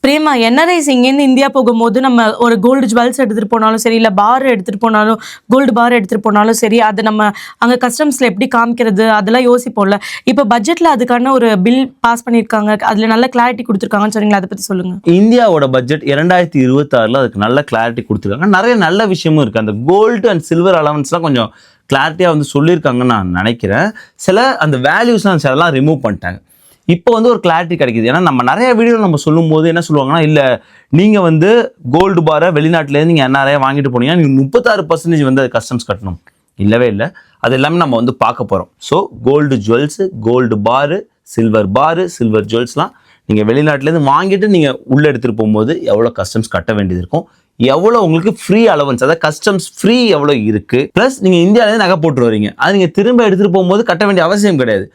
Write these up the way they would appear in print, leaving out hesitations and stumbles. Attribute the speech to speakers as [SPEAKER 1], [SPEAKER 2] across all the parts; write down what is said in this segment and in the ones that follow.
[SPEAKER 1] Prema NRIs இங்கேருந்து India போகும்போது நம்ம ஒரு கோல்டு ஜுவல்ஸ் எடுத்துகிட்டு போனாலும் சரி, இல்லை பார் எடுத்துகிட்டு போனாலும், கோல்டு பார் எடுத்துகிட்டு போனாலும் சரி, அது நம்ம அங்கே கஸ்டம்ஸில் எப்படி காமிக்கிறது அதெல்லாம் யோசிப்போம்ல. இப்போ பட்ஜெட்டில் அதுக்கான ஒரு பில் பாஸ் பண்ணியிருக்காங்க, அதில் நல்ல கிளாரிட்டி கொடுத்துருக்காங்கன்னு சொன்னீங்களா, அதை பற்றி சொல்லுங்கள்.
[SPEAKER 2] இந்தியாவோட பட்ஜெட் 2026 அதுக்கு நல்ல கிளாரிட்டி கொடுத்துருக்காங்க. நிறைய நல்ல விஷயமும் இருக்குது. அந்த கோல்டு அண்ட் சில்வர் அலவன்ஸ்லாம் கொஞ்சம் கிளாரிட்டியாக வந்து சொல்லியிருக்காங்கன்னு நான் நினைக்கிறேன். சில அந்த வேல்யூஸ்லாம் சிலலாம் ரிமூவ் பண்ணிட்டாங்க. இப்போ வந்து ஒரு கிளாரிட்டி கிடைக்குது. ஏன்னா நம்ம நிறைய வீடியோ நம்ம சொல்லும் போது என்ன சொல்லுவாங்கன்னா, இல்லை நீங்கள் வந்து கோல்டு பாரை வெளிநாட்டிலேருந்து நீங்கள் நிறைய வாங்கிட்டு போனீங்கன்னா நீங்கள் 36% வந்து அது கஸ்டம்ஸ் கட்டணும். இல்லவே இல்லை. அது எல்லாமே நம்ம வந்து பார்க்க போகிறோம். ஸோ கோல்டு ஜுவல்ஸு, கோல்டு பாரு, சில்வர் ஜுவல்ஸ்லாம் நீங்கள் வெளிநாட்டிலேருந்து வாங்கிட்டு நீங்கள் உள்ளே எடுத்துகிட்டு போகும்போது எவ்வளோ கஸ்டம்ஸ் கட்ட வேண்டியது இருக்கும், எவ்வளோ உங்களுக்கு ஃப்ரீ அலவன்ஸ், அதாவது கஸ்டம்ஸ் ஃப்ரீ எவ்வளோ இருக்குது, ப்ளஸ் நீங்கள் இந்தியாவிலேருந்து நகை போட்டு வரீங்க, அது நீங்கள் திரும்ப எடுத்துகிட்டு போகும்போது கட்ட வேண்டிய அவசியம் கிடையாது.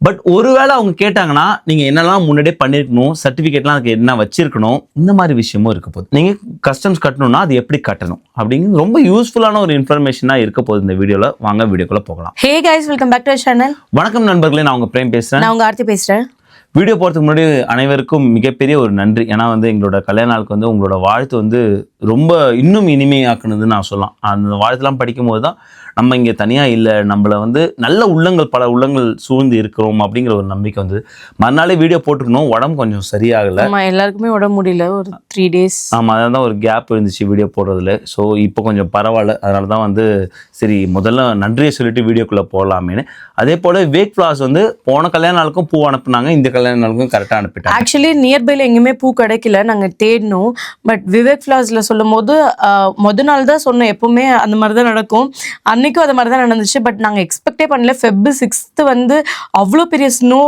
[SPEAKER 2] பட் ஒருவேளை அவங்க கேட்டாங்கன்னா நீங்கள் என்னெல்லாம் முன்னாடியே பண்ணியிருக்கணும், சர்டிஃபிகேட்லாம் அதுக்கு என்ன வச்சிருக்கணும், இந்த மாதிரி விஷயமும் இருக்க போகுது. நீங்கள் கஸ்டம்ஸ் கட்டணும்னா அது எப்படி கட்டணும் அப்படிங்கிறது ரொம்ப யூஸ்ஃபுல்லான ஒரு இன்ஃபர்மேஷனாக இருக்க போகுது இந்த வீடியோவில். வாங்க வீடியோக்குள்ளே போகலாம்.
[SPEAKER 1] Hey guys, welcome back to channel.
[SPEAKER 2] வணக்கம் நண்பர்களே, நான் உங்கள் பிரேம் பேசுகிறேன்.
[SPEAKER 1] நான் உங்கள் ஆர்த்தி பேசுகிறேன்.
[SPEAKER 2] வீடியோ போகிறதுக்கு முன்னாடி அனைவருக்கும் மிகப்பெரிய ஒரு நன்றி. ஏன்னா வந்து எங்களோட கல்யாண நாளுக்கு வந்து உங்களோட வாழ்த்து வந்து ரொம்ப இன்னும் இனிமையாக்குனதுன்னு நான் சொல்லலாம். அந்த வாழ்த்துலாம் படிக்கும்போது தான் நம்ம இங்கே தனியாக இல்லை, நம்மளை வந்து நல்ல உள்ளங்கள், பல உள்ளங்கள் சூழ்ந்து இருக்கிறோம் அப்படிங்கிற ஒரு நம்பிக்கை வந்து. மறுநாளே வீடியோ போட்டுக்கணும், உடம்பு கொஞ்சம் சரியாகலை.
[SPEAKER 1] எல்லாருக்குமே உடம்பு முடியல, ஒரு 3 days.
[SPEAKER 2] ஆமாம், அதான் தான் ஒரு கேப் இருந்துச்சு வீடியோ போடுறதுல. ஸோ இப்போ கொஞ்சம் பரவாயில்ல. அதனால தான் வந்து சரி முதல்ல நன்றியை சொல்லிட்டு வீடியோக்குள்ளே போகலாமேன்னு. அதே போல் வேக் ஃப்ளார்ஸ் வந்து போன கல்யாண நாளுக்கும் பூ அனுப்புனாங்க, இந்த கல்யாண நாளுக்கும் கரெக்டாக அனுப்பிட்டாங்க.
[SPEAKER 1] ஆக்சுவலி நியர்பைல எங்கேயுமே பூ கிடைக்கல, நாங்கள் தேடணும். பட் விவேக் ஃப்ளார்ஸில் சொல்லும் போது மொதல் நாள் தான் சொன்னோம், எப்பவுமே அந்த மாதிரி தான் நடக்கும். அன்னைக்கும் அது மாதிரி தான் நடந்துச்சு. பட் நாங்கள் எக்ஸ்பெக்டே பண்ணல, Feb 6 வந்து அவ்வளோ பெரிய ஸ்னோ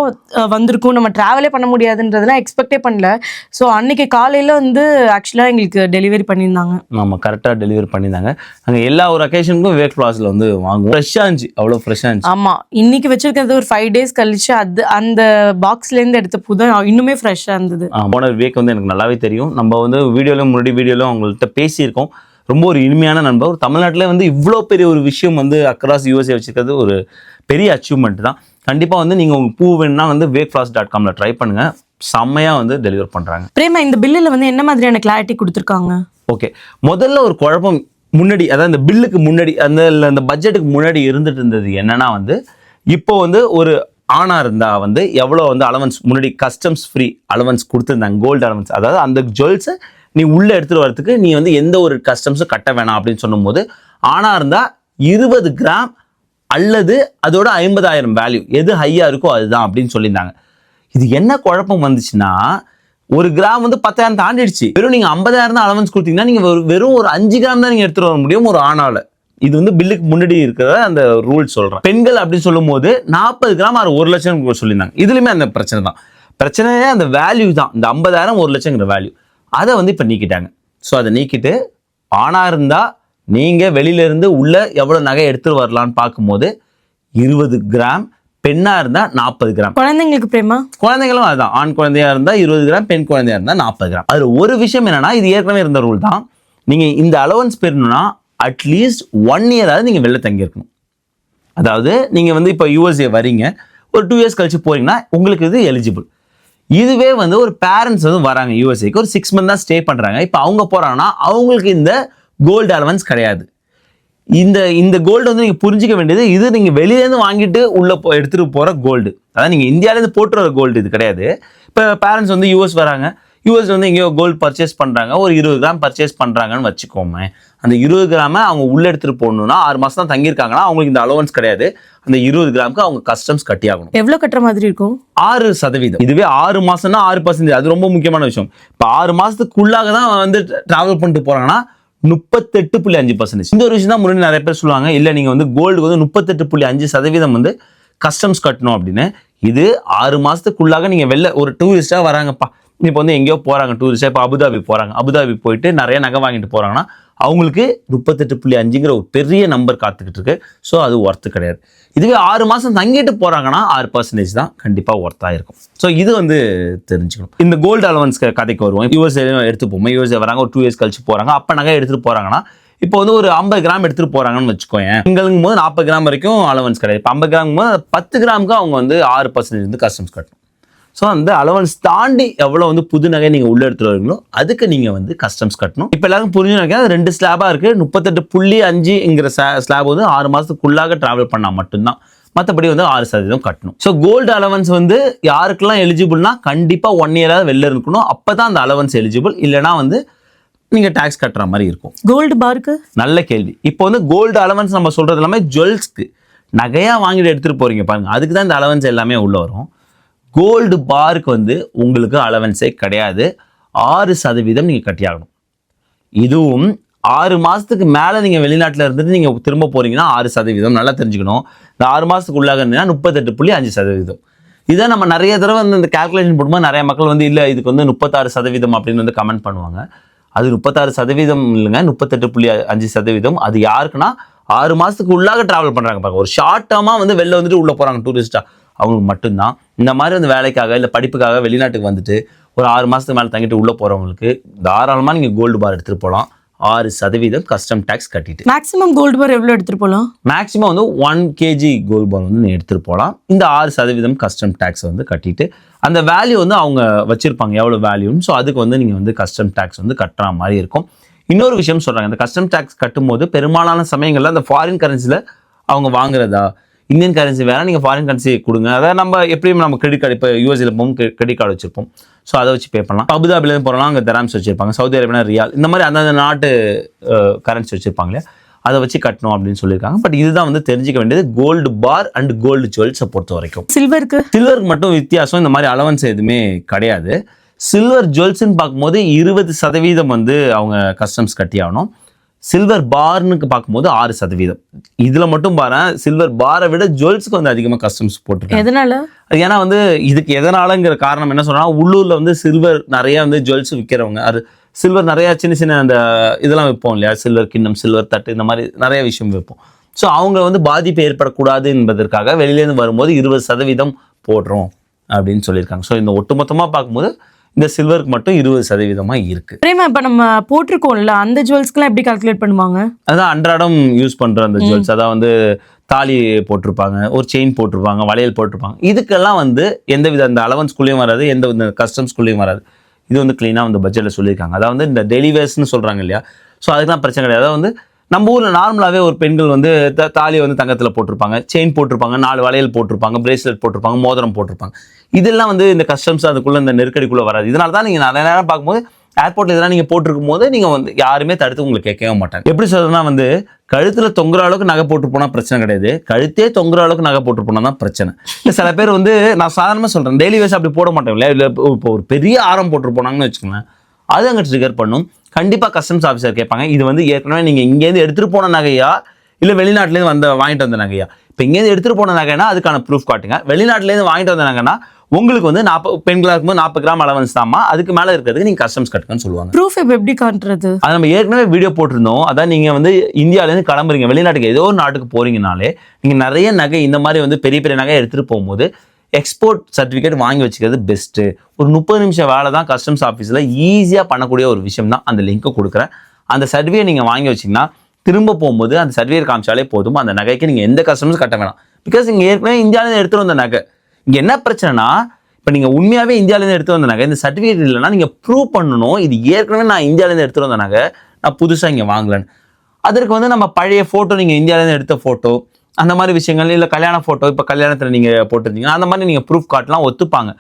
[SPEAKER 1] வந்திருக்கும், நம்ம ட்ராவலே பண்ண முடியாதுன்றதுலாம் எக்ஸ்பெக்டே பண்ணல. ஸோ அன்னைக்கு காலையில் வந்து ஆக்சுவலாக எங்களுக்கு டெலிவரி பண்ணியிருந்தாங்க.
[SPEAKER 2] ஆமாம், கரெக்டாக டெலிவரி பண்ணியிருந்தாங்க. நாங்கள் எல்லா ஒரு அக்கேஷனுக்கும் விவேக் ஃப்ளார்ஸில் வந்து வாங்குவோம். ஃப்ரெஷ்ஷாக இருந்துச்சு, அவ்வளோ ஃப்ரெஷ்ஷாக இருந்துச்சு.
[SPEAKER 1] ஆமாம், இன்னைக்கு வச்சிருக்கிறது ஒரு 5 days கழிச்சு அது அந்த பாக்ஸ்லேருந்து எடுத்த பூ தான் இன்னுமே ஃப்ரெஷ்ஷாக இருந்தது.
[SPEAKER 2] போன விவேக் வந்து எனக்கு நல்லாவே தெரியும். நம்ம வந்து முன்னாடி வீடியோவில் அவங்கள்ட்ட பேசியிருக்கோம். ரொம்ப ஒரு இனிமையான நண்பர். தமிழ்நாட்டில் வந்து இவ்வளோ பெரிய ஒரு விஷயம் வந்து அக்ராஸ் USA வச்சுருக்கிறது ஒரு பெரிய அச்சீவ்மெண்ட் தான். கண்டிப்பாக வந்து நீங்கள் உங்களுக்கு பூ வேணும்னா வந்து wakeflowers.comல ட்ரை பண்ணுங்கள், செம்மையாக வந்து டெலிவர் பண்ணுறாங்க.
[SPEAKER 1] பிரேமா, இந்த பில்லில் வந்து என்ன மாதிரியான கிளாரிட்டி கொடுத்துருக்காங்க?
[SPEAKER 2] ஓகே, முதல்ல ஒரு குழப்பம் முன்னாடி, அதாவது இந்த பில்லுக்கு முன்னாடி, அந்த பட்ஜெட்டுக்கு முன்னாடி இருந்துட்டு இருந்தது என்னன்னா வந்து, இப்போ வந்து ஒரு ஆணாக இருந்தால் வந்து எவ்வளோ வந்து அலவன்ஸ் முன்னாடி கஸ்டம்ஸ் ஃப்ரீ அலவன்ஸ் கொடுத்துருந்தாங்க, கோல்டு அலவன்ஸ். அதாவது அந்த ஜுவல்ஸை நீ உள்ளே எடுத்துகிட்டு வரதுக்கு நீ வந்து எந்த ஒரு கஸ்டம்ஸும் கட்ட வேணாம் அப்படின்னு சொல்லும்போது, ஆணாக இருந்தால் 20 கிராம் அல்லது அதோட 50,000 வேல்யூ எது ஹையாக இருக்கோ அதுதான் அப்படின்னு சொல்லியிருந்தாங்க. இது என்ன குழப்பம் வந்துச்சுன்னா, ஒரு கிராம் வந்து 10,000 தாண்டிடுச்சு. வெறும் நீங்கள் 50,000 தான் அலவன்ஸ் கொடுத்தீங்கன்னா நீங்கள் வெறும் ஒரு 5 கிராம் தான் நீங்கள் எடுத்துகிட்டு வர முடியும் ஒரு ஆணால். இது வந்து பில்லுக்கு முன்னாடி இருக்கிற அந்த ரூல் சொல்கிறேன். பெண்கள் அப்படின்னு சொல்லும் போது 40 கிராம் 1 லட்சம் சொல்லியிருந்தாங்க. இதுலையுமே அந்த பிரச்சனை தான். பிரச்சனையே அந்த வேல்யூ தான். இந்த 50,000 1 லட்சங்கிற வேல்யூ அதை வந்து இப்போ நீக்கிட்டாங்க. ஸோ அதை நீக்கிட்டு ஆணாக இருந்தால் நீங்கள் வெளியிலேருந்து உள்ள எவ்வளோ நகை எடுத்துகிட்டு வரலான்னு பார்க்கும்போது 20 கிராம், பெண்ணாக இருந்தால் 40 கிராம்.
[SPEAKER 1] குழந்தைங்களுக்கு பிரேமா,
[SPEAKER 2] குழந்தைங்களும் அதுதான். ஆண் குழந்தையாக இருந்தால் 20 கிராம், பெண் குழந்தையாக இருந்தால் 40 கிராம். அதில் ஒரு விஷயம் என்னென்னா, இது ஏற்கனவே இருந்த ரூல் தான். நீங்கள் இந்த அலவன்ஸ் பெறணும்னா அட்லீஸ்ட் 1 இயராவது நீங்கள் வெளில தங்கியிருக்கணும். அதாவது நீங்கள் வந்து இப்போ USA வரீங்க, ஒரு 2 years கழிச்சு போகிறீங்கன்னா உங்களுக்கு இது எலிஜிபிள். இதுவே வந்து ஒரு பேரண்ட்ஸ் வந்து வராங்க USAக்கு, ஒரு 6 months தான் ஸ்டே பண்ணுறாங்க. இப்போ அவங்க போகிறாங்கன்னா அவங்களுக்கு இந்த கோல்டு அலவன்ஸ் கிடையாது. இந்த கோல்டு வந்து நீங்கள் புரிஞ்சிக்க வேண்டியது, இது நீங்கள் வெளியிலேருந்து வாங்கிட்டு உள்ளே எடுத்துகிட்டு போகிற கோல்டு. அதாவது நீங்கள் இந்தியாவிலேருந்து போட்டு வர கோல்டு இது கிடையாது. இப்போ பேரண்ட்ஸ் வந்து US வராங்க, US வந்து எங்கேயோ கோல்டு பர்ச்சேஸ் பண்ணுறாங்க, ஒரு 20 கிராம் பர்ச்சேஸ் பண்ணுறாங்கன்னு வச்சுக்கோமே. அந்த 20 கிராமை அவங்க உள்ளே எடுத்துகிட்டு போகணுன்னா 6 மாதம் தான் தங்கியிருக்காங்கன்னா அவங்களுக்கு இந்த அலவன்ஸ் கிடையாது. அந்த 20 கிராமுக்கு அவங்க கஸ்டம்ஸ் கட்டி ஆகணும்.
[SPEAKER 1] எவ்வளோ கட்டுற மாதிரி இருக்கும்?
[SPEAKER 2] 6%. இதுவே 6 மாதம்னா 6%. அது ரொம்ப முக்கியமான விஷயம். இப்போ 6 மாதத்துக்குள்ளாக தான் வந்து ட்ராவல் பண்ணிட்டு போகிறாங்கன்னா 38.5%. இந்த ஒரு விஷயம் தான் முன்னாடி நிறைய பேர் சொல்லுவாங்க, இல்லை நீங்கள் வந்து கோல்டுக்கு வந்து 38.5% வந்து கஸ்டம்ஸ் கட்டணும் அப்படின்னு. இது 6 மாதத்துக்குள்ளாக நீங்கள் வெளில ஒரு டூரிஸ்டாக வராங்கப்பா, இப்போ வந்து எங்கேயோ போகிறாங்க டூரிஸ்டாக, இப்போ அபுதாபி போகிறாங்க, அபுதாபி போயிட்டு நிறைய நகை வாங்கிட்டு போகிறாங்கன்னா அவங்களுக்கு 38.5ங்கிற ஒரு பெரிய நம்பர் காத்துக்கிட்டு இருக்கு. ஸோ அது ஒர்த்து கிடையாது. இதுவே 6 மாதம் தங்கிட்டு போகிறாங்கன்னா 6% தான் கண்டிப்பாக ஒர்த்தாக இருக்கும். ஸோ இது வந்து தெரிஞ்சுக்கணும். இந்த கோல்டு அலவன்ஸ் கதைக்கு வருவோம். USA எடுத்துப்போம், USA வராங்க, ஒரு 2 years கழிச்சு போகிறாங்க, அப்போ நகை எடுத்துகிட்டு போகிறாங்கன்னா இப்போ வந்து ஒரு 50 கிராம் எடுத்துகிட்டு போகிறாங்கன்னு வச்சுக்கோங்க. எங்களுக்கும் போது 40 கிராம் வரைக்கும் அலவன்ஸ் கிடையாது. இப்போ 50 கிராம் போது 10 கிராமுக்கு அவங்க வந்து 6% வந்து கஸ்டம்ஸ் கட்டணும். ஸோ அந்த அலவன்ஸ் தாண்டி எவ்வளோ வந்து புது நகை நீங்கள் உள்ள எடுத்துகிட்டு வரீங்களோ அதுக்கு நீங்கள் வந்து கஸ்டம்ஸ் கட்டணும். இப்போ எல்லாருக்கும் புரிஞ்சு நினைக்கிறேன், அது 2 ஸ்லாபாக இருக்குது. 38.5ங்கிற ஸ்லாப் வந்து 6 மாதத்துக்குள்ளாக ட்ராவல் பண்ணால் மட்டும்தான், மற்றபடி வந்து 6% கட்டணும். ஸோ கோல்டு அலவன்ஸ் வந்து யாருக்கெல்லாம் எலிஜிபிள்னா கண்டிப்பாக 1 இயராக வெளில இருக்கணும். அப்போ தான் அந்த அலவன்ஸ் எலிஜிபிள், இல்லைனா வந்து நீங்கள் டேக்ஸ் கட்டுற மாதிரி இருக்கும்.
[SPEAKER 1] கோல்டு பாருக்கு நல்ல
[SPEAKER 2] கேள்வி. இப்போ வந்து கோல்டு அலவன்ஸ் நம்ம சொல்கிறது எல்லாமே ஜுவல்ஸ்க்கு நகையாக வாங்கிட்டு எடுத்துகிட்டு போகிறீங்க பாருங்கள், அதுக்கு தான் இந்த அலவன்ஸ் எல்லாமே உள்ளே வரும். கோல்டு பாருக்கு வந்து உங்களுக்கு அலவன்ஸே கிடையாது. 6% நீங்கள் கட்டியாகணும். இதுவும் 6 மாதத்துக்கு மேலே நீங்கள் வெளிநாட்டில் இருந்துட்டு நீங்கள் திரும்ப போகிறீங்கன்னா 6%. நல்லா தெரிஞ்சுக்கணும். இந்த 6 மாதத்துக்கு உள்ளாக இருந்தீங்கன்னா 38.5%. இதை நம்ம நிறைய தடவை வந்து இந்த கால்குலேஷன் போடும்போது நிறைய மக்கள் வந்து இல்லை இதுக்கு வந்து 36% அப்படின்னு வந்து கமெண்ட் பண்ணுவாங்க. அது 36% இல்லைங்க, 38.5%. அது யாருக்குன்னா 6 மாதத்துக்கு உள்ளாக ட்ராவல் பண்ணுறாங்க பாருங்க, ஒரு ஷார்ட் டேர்மாக வந்து வெளில வந்துட்டு உள்ளே போகிறாங்க டூரிஸ்ட்டாக, அவங்களுக்கு மட்டும்தான். இந்த மாதிரி வந்து வேலைக்காக இல்லை படிப்புக்காக வெளிநாட்டுக்கு வந்துட்டு ஒரு 6 மாதத்துக்கு மேலே தங்கிட்டு உள்ளே போகிறவங்களுக்கு தாராளமாக நீங்கள் கோல்டு பார் எடுத்துகிட்டு போகலாம். 6% கஸ்டம் டேக்ஸ் கட்டிட்டு.
[SPEAKER 1] மேக்ஸிமம் கோல்டு பார் எவ்வளோ எடுத்துகிட்டு போகலாம்?
[SPEAKER 2] மேக்ஸிமம் வந்து 1 kg கோல்டு பார் வந்து எடுத்துகிட்டு போகலாம். இந்த 6% கஸ்டம் டேக்ஸ் வந்து கட்டிட்டு அந்த வேல்யூ வந்து அவங்க வச்சுருப்பாங்க எவ்வளோ வேல்யூன்னு. ஸோ அதுக்கு வந்து நீங்கள் வந்து கஸ்டம் டேக்ஸ் வந்து கட்டுற மாதிரி இருக்கும். இன்னொரு விஷயம் சொல்கிறாங்க, இந்த கஸ்டம் டேக்ஸ் கட்டும்போது பெரும்பாலான சமயங்களில் அந்த ஃபாரின் கரன்சியில் அவங்க வாங்குறதா, இந்தியன் கரன்சி வேணா நீங்கள் ஃபாரின் கரன்சி கொடுங்க. அதாவது நம்ம எப்படியும் நம்ம கிரெடிட் கார்டு இப்போ யூஎஸ்ல போகும் கிரெடிட் கார்டு வச்சிருப்போம், ஸோ அதை வச்சு பே பண்ணலாம். அபுதாபிலேருந்து போகிறோம்னா அங்கே தராம்ஸ் வச்சிருப்பாங்க, சவுதி அரேபியா ரியால், இந்த மாதிரி அந்தந்த நாட்டு கரன்சி வச்சிருப்பாங்க இல்லையா, அதை வச்சு கட்டணும் அப்படின்னு சொல்லியிருக்காங்க. பட் இதுதான் வந்து தெரிஞ்சிக்க வேண்டியது கோல்டு பார் அண்ட் கோல்டு ஜுவல்ஸை பொறுத்த வரைக்கும். சில்வருக்கு மட்டும் வித்தியாசம், இந்த மாதிரி அலவன்ஸ் எதுவுமே கிடையாது. சில்வர் ஜுவல்ஸ்ன்னு பார்க்கும்போது 20% வந்து அவங்க கஸ்டம்ஸ் கட்டி ஆகணும். சில்வர் பார்னுக்கு பார்க்கும்போது 6%. இதுல மட்டும் பாரு, சில்வர் பாரை விட ஜுவல்ஸுக்கு வந்து அதிகமாக கஸ்டம்ஸ் போட்டுருக்காங்க.
[SPEAKER 1] எதனால?
[SPEAKER 2] ஏன்னா வந்து இதுக்கு எதனாலங்கிற காரணம் என்ன சொன்னா, உள்ளூர்ல வந்து சில்வர் நிறைய வந்து ஜுவல்ஸ் விற்கிறவங்க, அது சில்வர் நிறைய சின்ன சின்ன அந்த இதெல்லாம் வைப்போம் இல்லையா, சில்வர் கிண்ணம், சில்வர் தட்டு, இந்த மாதிரி நிறைய விஷயம் வைப்போம். ஸோ அவங்க வந்து பாதிப்பு ஏற்படக்கூடாது என்பதற்காக வெளியிலேருந்து வரும்போது 20% போடுறோம் அப்படின்னு சொல்லியிருக்காங்க. ஸோ இந்த ஒட்டுமொத்தமாக பார்க்கும்போது இந்த சில்வருக்கு மட்டும் 20% இருக்கு.
[SPEAKER 1] இப்போ நம்ம போட்டிருக்கோம்ல, அந்த ஜுவல்ஸ்க்குலாம் எப்படி கால்குலேட் பண்ணுவாங்க?
[SPEAKER 2] அதான் அன்றாடம் யூஸ் பண்ற அந்த ஜுவல்ஸ், அதான் வந்து தாலி போட்டிருப்பாங்க, ஒரு செயின் போட்டிருப்பாங்க, வளையல் போட்டிருப்பாங்க. இதுக்கெல்லாம் வந்து எந்தவித அந்த அலவன்ஸ்குள்ளேயும் வராது, எந்த கஸ்டம்ஸ்குள்ளேயும் வராது. இது வந்து கிளீனாக வந்து பட்ஜெட்டில் சொல்லியிருக்காங்க. அதாவது இந்த டெய்லி வேர்ஸ்ன்னு சொல்கிறாங்க இல்லையா, ஸோ அதுக்கெல்லாம் பிரச்சனை கிடையாது. அதாவது வந்து நம்ம ஊரில் நார்மலாகவே ஒரு பெண்கள் வந்து தாலியை வந்து தங்கத்தில் போட்டிருப்பாங்க, செயின் போட்டிருப்பாங்க, 4 வளையல் போட்டிருப்பாங்க, பிரேஸ்லெட் போட்டிருப்பாங்க, மோதிரம் போட்டிருப்பாங்க. இதெல்லாம் வந்து இந்த கஸ்டம்ஸ் அதுக்குள்ளே இந்த நெருக்கடிக்குள்ளே வராது. இதனால தான் நீங்கள் நிறைய நேரம் பார்க்கும்போது ஏர்போர்ட்டில் இதெல்லாம் நீங்கள் போட்டிருக்கும் போது நீங்கள் வந்து யாருமே தடுத்து உங்களுக்கு கேட்கவே மாட்டாங்க. எப்படி சொல்றதுன்னா வந்து கழுத்தில் தொங்குற அளவுக்கு நகை போட்டு போனால் பிரச்சனை கிடையாது, கழுத்தே தொங்குற அளவுக்கு நகை போட்டு போனால் தான் பிரச்சனை. இல்லை சில பேர் வந்து, நான் சாதாரணமாக சொல்கிறேன், டெய்லி வேஸ் அப்படி போட மாட்டோம் இல்லையா, இல்லை இப்போ ஒரு பெரிய ஆரம் போட்டு போனாங்கன்னு வச்சுக்கோங்களேன், அது அங்கே ட்ரிகர் பண்ணும். கண்டிப்பாக கஸ்டம்ஸ் ஆஃபீஸர் கேட்பாங்க, இது வந்து ஏற்கனவே நீங்கள் இங்கேருந்து எடுத்துகிட்டு போன நகையா இல்லை வெளிநாட்டிலேருந்து வாங்கிட்டு வந்த நகையா. இப்போ இங்கேருந்து எடுத்துகிட்டு போன நகைனா அதுக்கான ப்ரூஃப் காட்டுங்க, வெளிநாட்டிலேருந்து வாங்கிட்டு வந்த நகைனா உங்களுக்கு வந்து 40 பெண்களாக இருக்கும்போது 40 கிராம் அலவன்ஸ் தான்மா, அதுக்கு மேலே இருக்கிறதுக்கு நீங்கள் கஸ்டம்ஸ் கட்டுங்கன்னு சொல்லுவாங்க.
[SPEAKER 1] ப்ரூஃப் எப்படி காட்டுறது?
[SPEAKER 2] அது நம்ம ஏற்கனவே வீடியோ போட்டிருந்தோம். அதான் நீங்கள் வந்து இந்தியாவிலேருந்து கிளம்புறீங்க, வெளிநாட்டுக்கு ஏதோ ஒரு நாட்டுக்கு போகிறீங்கனாலே நீங்கள் நிறைய நகை இந்த மாதிரி வந்து பெரிய பெரிய நகை எடுத்துகிட்டு போகும்போது எக்ஸ்போர்ட் சர்டிஃபிகேட் வாங்கி வச்சுக்கிறது பெஸ்ட்டு. ஒரு 30 நிமிஷம் வேலை தான் கஸ்டம்ஸ் ஆஃபீஸில் ஈஸியாக பண்ணக்கூடிய ஒரு விஷயம் தான். அந்த லிங்க்கை கொடுக்குறேன், அந்த சர்டிஃபிகேட் நீங்கள் வாங்கி வச்சிங்கன்னா திரும்ப போகும்போது அந்த சர்டிஃபிகேட் காமிச்சாலே போதும், அந்த நகைக்கு நீங்கள் எந்த கஸ்டம்ஸும் கட்ட வேணாம். பிகாஸ் நீங்கள் ஏற்கனவே இந்தியாவிலேருந்து எடுத்துகிட்டு வந்த நகை. இங்கே என்ன பிரச்சனைனா, இப்போ நீங்கள் உண்மையாகவே இந்தியாவிலேருந்து எடுத்து வந்த நகை, இந்த சர்டிஃபிகேட் இல்லைன்னா நீங்கள் ப்ரூவ் பண்ணணும், இது ஏற்கனவே நான் இந்தியாவிலேருந்து எடுத்துகிட்டு வந்த நகை, நான் புதுசாக இங்கே வாங்கலன்னு. அதற்கு வந்து நம்ம பழைய ஃபோட்டோ, நீங்கள் இந்தியாவிலேருந்து எடுத்த ஃபோட்டோ, அந்த மாதிரி விஷயங்கள், இல்லை கல்யாண ஃபோட்டோ, இப்போ கல்யாணத்தில் நீங்கள் போட்டிருந்தீங்க, அந்த மாதிரி நீங்கள் ப்ரூஃப் காட்டலாம், ஒத்துப்பாங்க.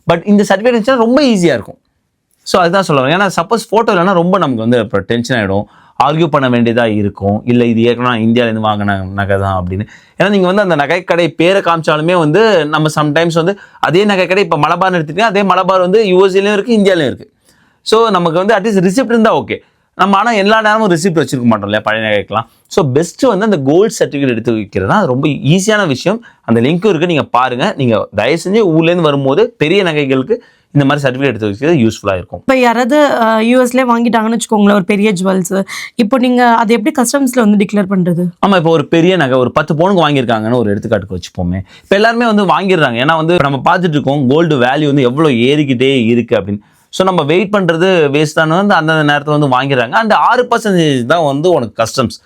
[SPEAKER 2] பட் இந்த சர்டிஃபிகேட் இருந்துச்சுன்னா ரொம்ப ஈஸியாக இருக்கும். ஸோ அதுதான் சொல்லுவாங்க. ஏன்னா சப்போஸ் ஃபோட்டோ இல்லைன்னா ரொம்ப நமக்கு வந்து இப்போ டென்ஷன் ஆகிடும், ஆர்கியூ பண்ண வேண்டியதாக இருக்கும், இல்லை இது ஏற்கனவே நான் இந்தியாவிலேருந்து வாங்கின நகை தான் அப்படின்னு. ஏன்னா நீங்கள் வந்து அந்த நகைக்கடை பேரை காமிச்சாலுமே வந்து நம்ம சம்டைம்ஸ் வந்து அதே நகைக்கடை இப்போ மலபார்னு எடுத்துக்கிட்டீங்கன்னா அதே மலபார் வந்து யூஎஸ்ஏலையும் இருக்குது, இந்தியாவிலையும் இருக்குது. ஸோ நமக்கு வந்து அட்லீஸ்ட் ரிசிப்ட் இருந்தால் ஓகே. நம்ம ஆனால் எல்லா நேரமும் ரிசிப்ட் வச்சிருக்க மாட்டோம் இல்லையா பழைய நகைக்கலாம். ஸோ பெஸ்ட்டு வந்து அந்த கோல்டு சர்டிஃபிகேட் எடுத்து வைக்கிறது தான் ரொம்ப ஈஸியான விஷயம். அந்த லிங்க்கும் இருக்குது, நீங்கள் பாருங்கள். நீங்கள் தயவு செஞ்சு ஊர்லேருந்து வரும்போது பெரிய நகைகளுக்கு இந்த மாதிரி சர்டிஃபிகேட் எடுத்து வைக்கிறது யூஸ்ஃபுல்லாக இருக்கும்.
[SPEAKER 1] இப்போ யாராவது யூஎஸ்லேயே வாங்கிட்டாங்கன்னு வச்சுக்கோங்களேன் ஒரு பெரிய ஜுவல்ஸ், இப்போ நீங்கள் அதை எப்படி கஸ்டம்ஸில் வந்து டிக்ளேர் பண்ணுறது?
[SPEAKER 2] ஆமாம், இப்போ ஒரு பெரிய நகை ஒரு 10 பவுனுக்கு வாங்கியிருக்காங்கன்னு ஒரு எடுத்துக்காட்டுக்கு வச்சுப்போமே. இப்போ எல்லாருமே வந்து வாங்கிடுறாங்க, ஏன்னா வந்து நம்ம பார்த்துட்டு இருக்கோம் கோல்டு வேல்யூ வந்து எவ்வளோ ஏறிக்கிட்டே இருக்குது அப்படின்னு. ஸோ நம்ம வெயிட் பண்ணுறது வேஸ்ட் தான், வந்து அந்தந்த நேரத்தில் வந்து வாங்கிடுறாங்க. அண்ட் 6% தான் வந்து உனக்கு கஸ்டம்ஸ்.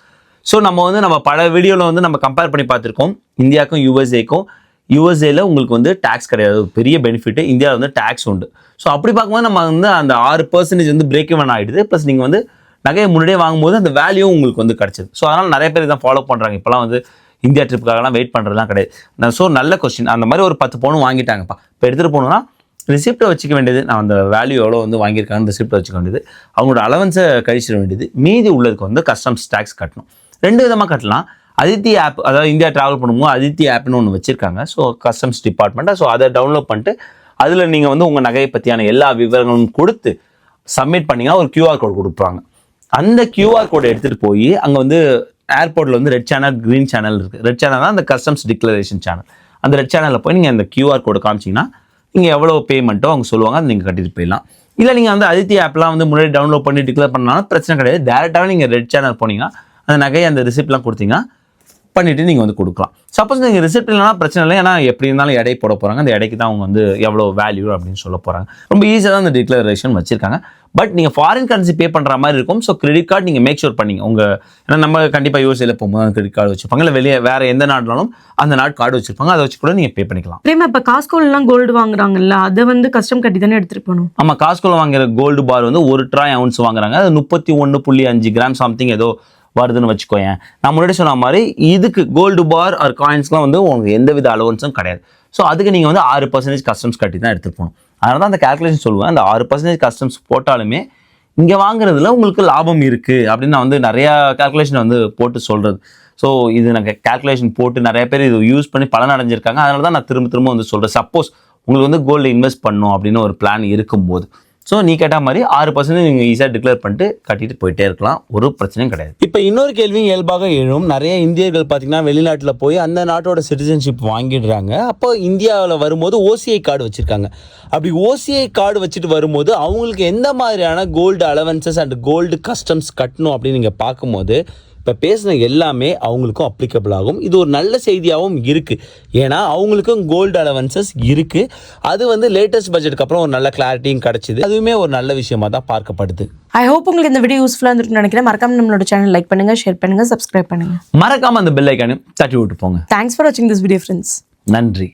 [SPEAKER 2] ஸோ நம்ம பல வீடியோவில் வந்து நம்ம கம்பேர் பண்ணி பார்த்துருக்கோம், இந்தியாவுக்கும் யூஎஸ்ஏக்கும் யூஎஸ்ஏல உங்களுக்கு வந்து டேக்ஸ் கிடையாது, பெரிய பெனிஃபிட். இந்தியாவில் வந்து டேக்ஸ் உண்டு. ஸோ அப்படி பார்க்கும்போது நம்ம வந்து அந்த 6% வந்து பிரேக் இவன் ஆகிடுது. ப்ளஸ் நீங்கள் வந்து நகையை முன்னாடியே வாங்கும்போது அந்த வேல்யூ உங்களுக்கு வந்து கிடச்சிது. ஸோ அதனால் நிறைய பேர் இதான் ஃபாலோ பண்ணுறாங்க. இப்போலாம் வந்து இந்தியா ட்ரிப்புக்காகலாம் வெயிட் பண்ணுறதுலாம் கிடையாது. ஸோ நல்ல கொஸ்டின். அந்த மாதிரி ஒரு 10 பவுன் வாங்கிட்டாங்கப்பா, இப்போ எடுத்துகிட்டு போகணுன்னா ரிசிப்ட்டை வச்சுக்க வேண்டியது. நான் அந்த வேல்யூ எவ்வளோ வந்து வாங்கியிருக்காங்கன்னு ரிசிப்ட்டை வச்சுக்க வேண்டியது. அவங்களோட அலவன்ஸை கழிச்சிட வேண்டியது. மீதி உள்ளதுக்கு வந்து கஸ்டம்ஸ் டேக்ஸ் கட்டணும். 2 விதமாக கட்டலாம். அதித்தி ஆப், அதாவது இந்தியா ட்ராவல் பண்ணும்போது அதித்தி ஆப்னு ஒன்று வச்சுருக்காங்க. ஸோ கஸ்டம்ஸ் டிபார்ட்மெண்ட்டாக. ஸோ அதை டவுன்லோட் பண்ணிட்டு அதில் நீங்கள் வந்து உங்கள் நகையை பற்றியான எல்லா விவரங்களும் கொடுத்து சப்மிட் பண்ணிங்கன்னா ஒரு QR கோட் கொடுப்பாங்க. அந்த QR கோடை எடுத்துகிட்டு போய் அங்கே வந்து ஏர்போர்ட்டில் வந்து ரெட் சேனல், க்ரீன் சேனல் இருக்குது. ரெட் சேனல் தான் அந்த கஸ்டம்ஸ் டிக்ளரேஷன் சேனல். அந்த ரெட் சேனலில் போய் நீங்கள் அந்த QR கோடு காமிச்சிங்கன்னா நீங்கள் எவ்வளோ பேமெண்ட்டோ அவங்க சொல்லுவாங்க, அதை நீங்கள் கட்டிட்டு போயிடலாம். இல்லை நீங்கள் வந்து அதித்தி ஆப்லாம் வந்து முன்னாடி டவுன்லோட் பண்ணி டிக்ளேர் பண்ணாலும் பிரச்சனை கிடையாது. டேரெக்டாகவே நீங்கள் ரெட் சேனல் போனீங்கன்னா அந்த நகையை அந்த ரிசிப்ட்லாம் கொடுத்தீங்கன்னா பண்ணிவிட்டு நீங்கள் வந்து கொடுக்கலாம். சப்போஸ் நீங்கள் ரிசிப்ட் இல்லைனா பிரச்சனை இல்லை. ஏன்னா எப்படி இருந்தாலும் எடை போட போகிறாங்க. அந்த எடைக்கு தான் அவங்க வந்து எவ்வளோ வேல்யூ அப்படின்னு சொல்ல போகிறாங்க. ரொம்ப ஈஸியாக தான் அந்த டிக்ளரேஷன் வச்சிருக்காங்க. பட் நீங்கள் ஃபாரின் கரன்சி பே பண்ணுற மாதிரி இருக்கும். ஸோ கிரெடிட் கார்டு நீங்கள் மேக் ஷூர் பண்ணிங்க. ஏன்னா நம்ம கண்டிப்பாக யூஎஸ்ஏல போகும்போது கிரெடிட் கார்டு வச்சுருப்பாங்க. இல்லை வெளியே வேறு எந்த நாடுனாலும் அந்த நாடு கார்டு வச்சுருப்பாங்க. அதை வச்சு கூட நீங்கள் பே பண்ணிக்கலாம்.
[SPEAKER 1] பிரேமா, இப்போ காஸ்கோலாம் கோல்டு வாங்குறாங்கல்ல, அதை வந்து கஸ்டம் கட்டி தானே எடுத்துகிட்டு போகணும்?
[SPEAKER 2] ஆமாம், காஸ்கோவில் வாங்குற கோல்டு பார் வந்து 1 ட்ராய் அவுன்ஸ் வாங்குறாங்க. அது 31.5 கிராம் சம்திங் ஏதோ வருதுன்னு வச்சுக்கோயேன். நான் முன்னாடி சொன்ன மாதிரி இதுக்கு கோல்டு பார் ஆர் காயின்ஸ்லாம் வந்து உங்களுக்கு எந்த வித அலவன்ஸும் கிடையாது. ஸோ அதுக்கு நீங்கள் வந்து 6% கஸ்டம்ஸ் கட்டி தான் எடுத்துகிட்டு போகணும். அதனால தான் அந்த கேல்குலேஷன் சொல்லுவேன். அந்த 6% கஸ்டம்ஸ் போட்டாலுமே இங்கே வாங்குறதுல உங்களுக்கு லாபம் இருக்குது அப்படின்னு நான் வந்து நிறையா கேல்குலேஷன் வந்து போட்டு சொல்கிறது. ஸோ இது நாங்கள் கேல்குலேஷன் போட்டு நிறைய பேர் இது யூஸ் பண்ணி பலன் அடைஞ்சிருக்காங்க. அதனால தான் நான் திரும்ப வந்து சொல்கிறேன். சப்போஸ் உங்களுக்கு வந்து கோல்டு இன்வெஸ்ட் பண்ணணும் அப்படின்னு ஒரு பிளான் இருக்கும்போது, ஸோ நீ கேட்ட மாதிரி 6% நீங்கள் ஈஸியாக டிக்ளேர் பண்ணிட்டு கட்டிட்டு போயிட்டே இருக்கலாம். ஒரு பிரச்சனையும் கிடையாது. இப்போ இன்னொரு கேள்வியும் இயல்பாக எழும். நிறைய இந்தியர்கள் பார்த்தீங்கன்னா வெளிநாட்டில் போய் அந்த நாட்டோட சிட்டிசன்ஷிப் வாங்கிடுறாங்க. அப்போ இந்தியாவில் வரும்போது OCI கார்டு வச்சுருக்காங்க. அப்படி OCI கார்டு வச்சுட்டு வரும்போது அவங்களுக்கு எந்த மாதிரியான gold allowances and gold customs கட்டணும் அப்படின்னு நீங்கள் பார்க்கும்போது இப்போ பேசின எல்லாமே அவங்களுக்கும் அப்ளிகபிள் ஆகும். இது ஒரு நல்ல செய்தியாகவும் இருக்குது. ஏன்னா அவங்களுக்கும் கோல்டு அலவன்சஸ் இருக்குது. அது வந்து லேட்டஸ்ட் பட்ஜெட்டுக்கு அப்புறம் ஒரு நல்ல கிளாரிட்டியும் கிடச்சிது. அதுவுமே ஒரு நல்ல விஷயமா தான் பார்க்கப்படுது.
[SPEAKER 1] ஐ ஹோப் உங்களுக்கு இந்த வீடியோ யூஸ்ஃபுல்லாக இருந்துருக்குன்னு நினைக்கிறேன். மறக்காம நம்மளோட சேனல் லைக் பண்ணுங்கள், ஷேர் பண்ணுங்கள், சப்ஸ்கிரைப் பண்ணுங்கள்.
[SPEAKER 2] மறக்காமல் அந்த பெல் ஐக்கானையும் தட்டி விட்டு போங்க.
[SPEAKER 1] தேங்க்ஸ் ஃபார் வாட்சிங் திஸ் வீடியோ ஃப்ரெண்ட்ஸ்.
[SPEAKER 2] நன்றி.